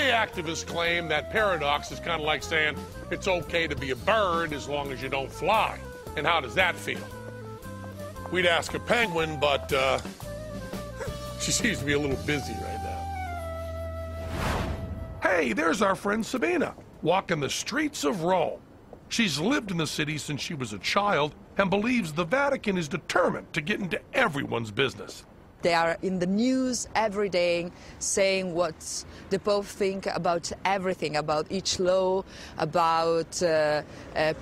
Today, activists claim that paradox is kind of like saying it's okay to be a bird as long as you don't fly. And how does that feel? We'd ask a penguin, but she seems to be a little busy right now. Hey, there's our friend Sabina, walking the streets of Rome. She's lived in the city since she was a child and believes the Vatican is determined to get into everyone's business. They are in the news every day saying what the Pope think about everything, about each law, about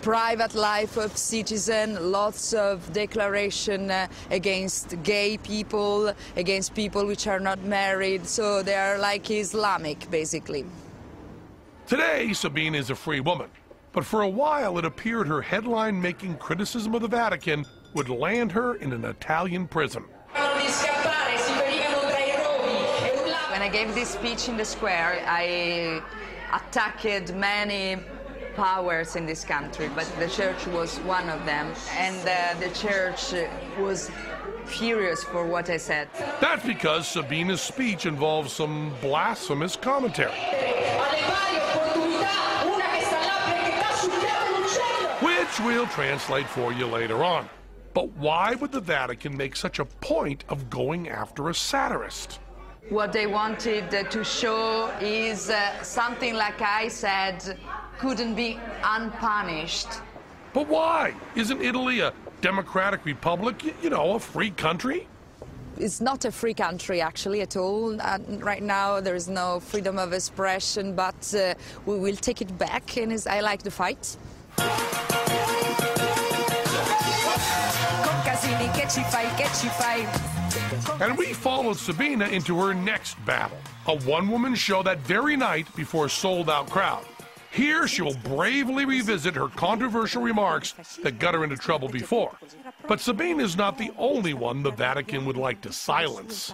private life of citizen, lots of declaration against gay people, against people which are not married. So they are like Islamic, basically. Today, Sabine is a free woman, but for a while it appeared her headline-making criticism of the Vatican would land her in an Italian prison. When I gave this speech in the square, I attacked many powers in this country, but the church was one of them, and the church was furious for what I said. That's because Sabina's speech involves some blasphemous commentary, which we'll translate for you later on. But why would the Vatican make such a point of going after a satirist? What they wanted to show is something, like I said, couldn't be unpunished. But why? Isn't Italy a democratic republic, you know, a free country? It's not a free country, actually, at all. Right now, there is no freedom of expression, but we will take it back, and I like the fight. And we followed Sabina into her next battle, a one-woman show that very night before a sold-out crowd. Here, she will bravely revisit her controversial remarks that got her into trouble before. But Sabina is not the only one the Vatican would like to silence.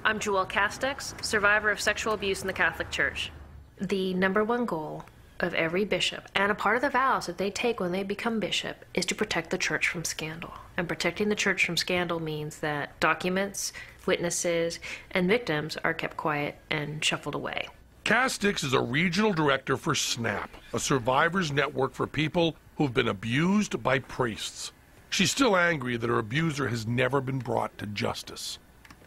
I'm Jewel Castex, survivor of sexual abuse in the Catholic Church. The #1 goal of every bishop, and a part of the vows that they take when they become bishop, is to protect the church from scandal. And protecting the church from scandal means that documents, witnesses, and victims are kept quiet and shuffled away. Castix is a regional director for SNAP, a survivors network for people who've been abused by priests. She's still angry that her abuser has never been brought to justice.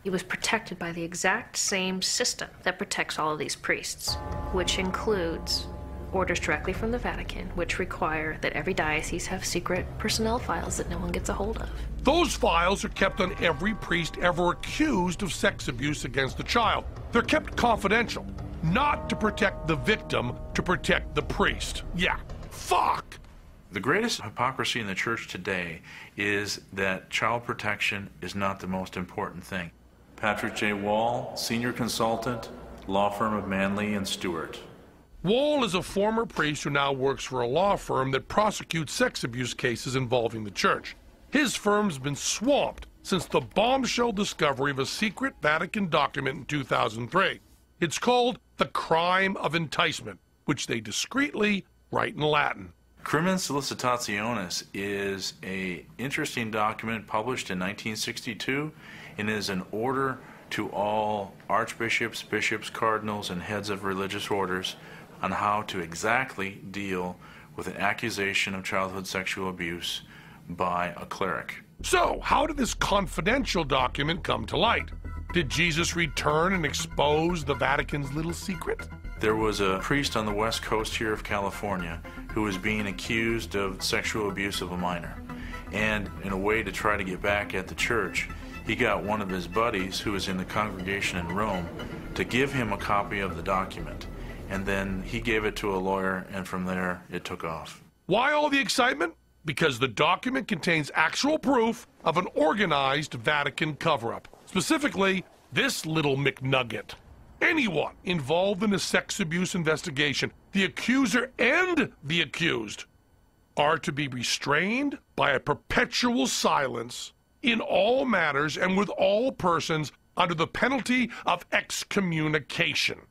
He was protected by the exact same system that protects all of these priests, which includes orders directly from the Vatican, which require that every diocese have secret personnel files that no one gets a hold of. Those files are kept on every priest ever accused of sex abuse against a child. They're kept confidential, not to protect the victim, to protect the priest. Yeah, fuck! The greatest hypocrisy in the church today is that child protection is not the most important thing. Patrick J. Wall, senior consultant, law firm of Manley and Stewart. Wall is a former priest who now works for a law firm that prosecutes sex abuse cases involving the church. His firm's been swamped since the bombshell discovery of a secret Vatican document in 2003. It's called the crime of enticement, which they discreetly write in Latin. Crimen Solicitationis is an interesting document published in 1962 and is an order to all archbishops, bishops, cardinals, and heads of religious orders on how to exactly deal with an accusation of childhood sexual abuse by a cleric. So, how did this confidential document come to light? Did Jesus return and expose the Vatican's little secret? There was a priest on the west coast here of California who was being accused of sexual abuse of a minor. And in a way to try to get back at the church, he got one of his buddies who was in the congregation in Rome to give him a copy of the document. And then he gave it to a lawyer, and from there, it took off. Why all the excitement? Because the document contains actual proof of an organized Vatican cover-up. Specifically, this little McNugget. Anyone involved in a sex abuse investigation, the accuser and the accused, are to be restrained by a perpetual silence in all matters and with all persons under the penalty of excommunication.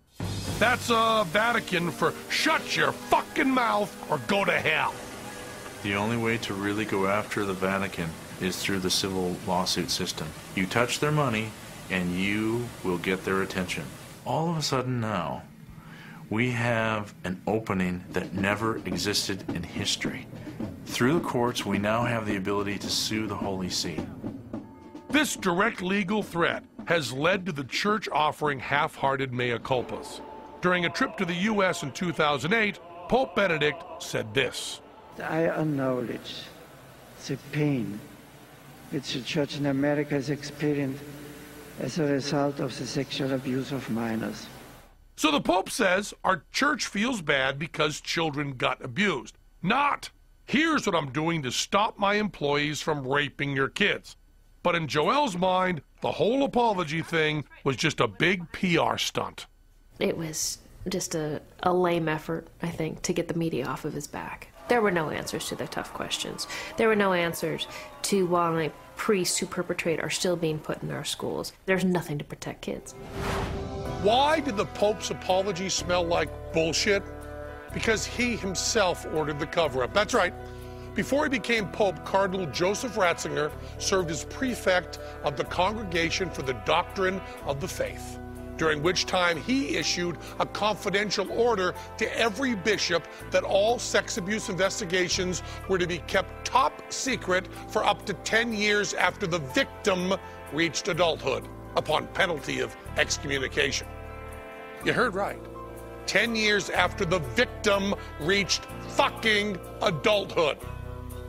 That's Vatican for shut your fucking mouth or go to hell. The only way to really go after the Vatican is through the civil lawsuit system. You touch their money and you will get their attention. All of a sudden now, we have an opening that never existed in history. Through the courts, we now have the ability to sue the Holy See. This direct legal threat has led to the church offering half-hearted mea culpas. During a trip to the U.S. in 2008, Pope Benedict said this: I acknowledge the pain which the church in America has experienced as a result of the sexual abuse of minors. So the Pope says our church feels bad because children got abused. Not, here's what I'm doing to stop my employees from raping your kids. But in Joelle's mind, the whole apology thing was just a big PR stunt. It was just a lame effort, I think, to get the media off of his back. There were no answers to the tough questions. There were no answers to why priests who perpetrate are still being put in our schools. There's nothing to protect kids. Why did the Pope's apology smell like bullshit? Because he himself ordered the cover-up. That's right. Before he became Pope, Cardinal Joseph Ratzinger served as prefect of the Congregation for the Doctrine of the Faith, during which time he issued a confidential order to every bishop that all sex abuse investigations were to be kept top secret for up to 10 years after the victim reached adulthood, upon penalty of excommunication. You heard right. 10 years after the victim reached fucking adulthood.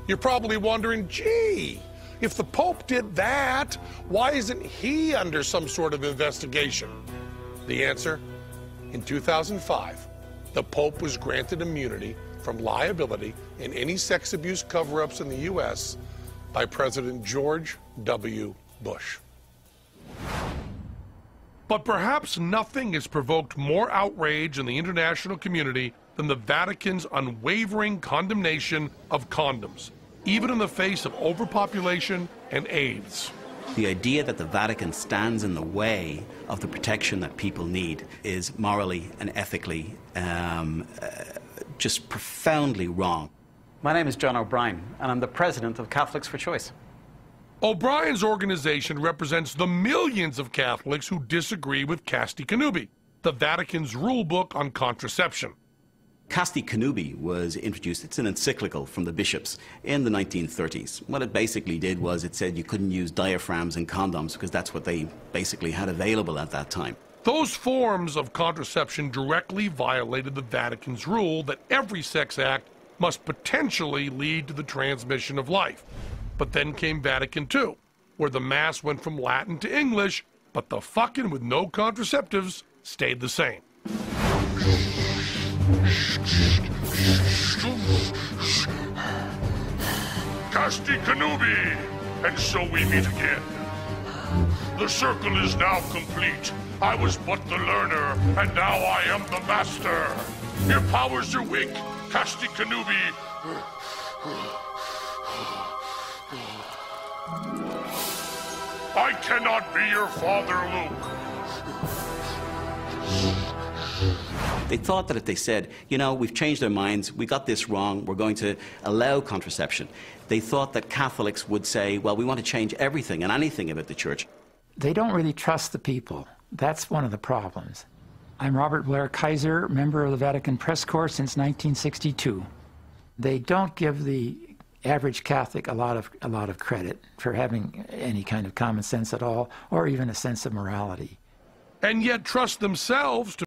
You're probably wondering, gee, if the Pope did that, why isn't he under some sort of investigation? The answer? In 2005, the Pope was granted immunity from liability in any sex abuse cover-ups in the U.S. by President George W. Bush. But perhaps nothing has provoked more outrage in the international community than the Vatican's unwavering condemnation of condoms, even in the face of overpopulation and AIDS. The idea that the Vatican stands in the way of the protection that people need is morally and ethically just profoundly wrong. My name is John O'Brien, and I'm the president of Catholics for Choice. O'Brien's organization represents the millions of Catholics who disagree with Casti Connubii, the Vatican's rule book on contraception. Casti Connubii was introduced, it's an encyclical from the bishops in the 1930s. What it basically did was it said you couldn't use diaphragms in condoms because that's what they basically had available at that time. Those forms of contraception directly violated the Vatican's rule that every sex act must potentially lead to the transmission of life. But then came Vatican II, where the Mass went from Latin to English, but the fucking with no contraceptives stayed the same. Casti Connubii, and so we meet again. The circle is now complete. I was but the learner, and now I am the master. Your powers are weak, Casti Connubii. I cannot be your father, Luke. They thought that if they said, you know, we've changed our minds, we got this wrong, we're going to allow contraception, they thought that Catholics would say, well, we want to change everything and anything about the church. They don't really trust the people. That's one of the problems. I'm Robert Blair Kaiser, member of the Vatican Press Corps since 1962. They don't give the average Catholic a lot of credit for having any kind of common sense at all, or even a sense of morality. And yet trust themselves to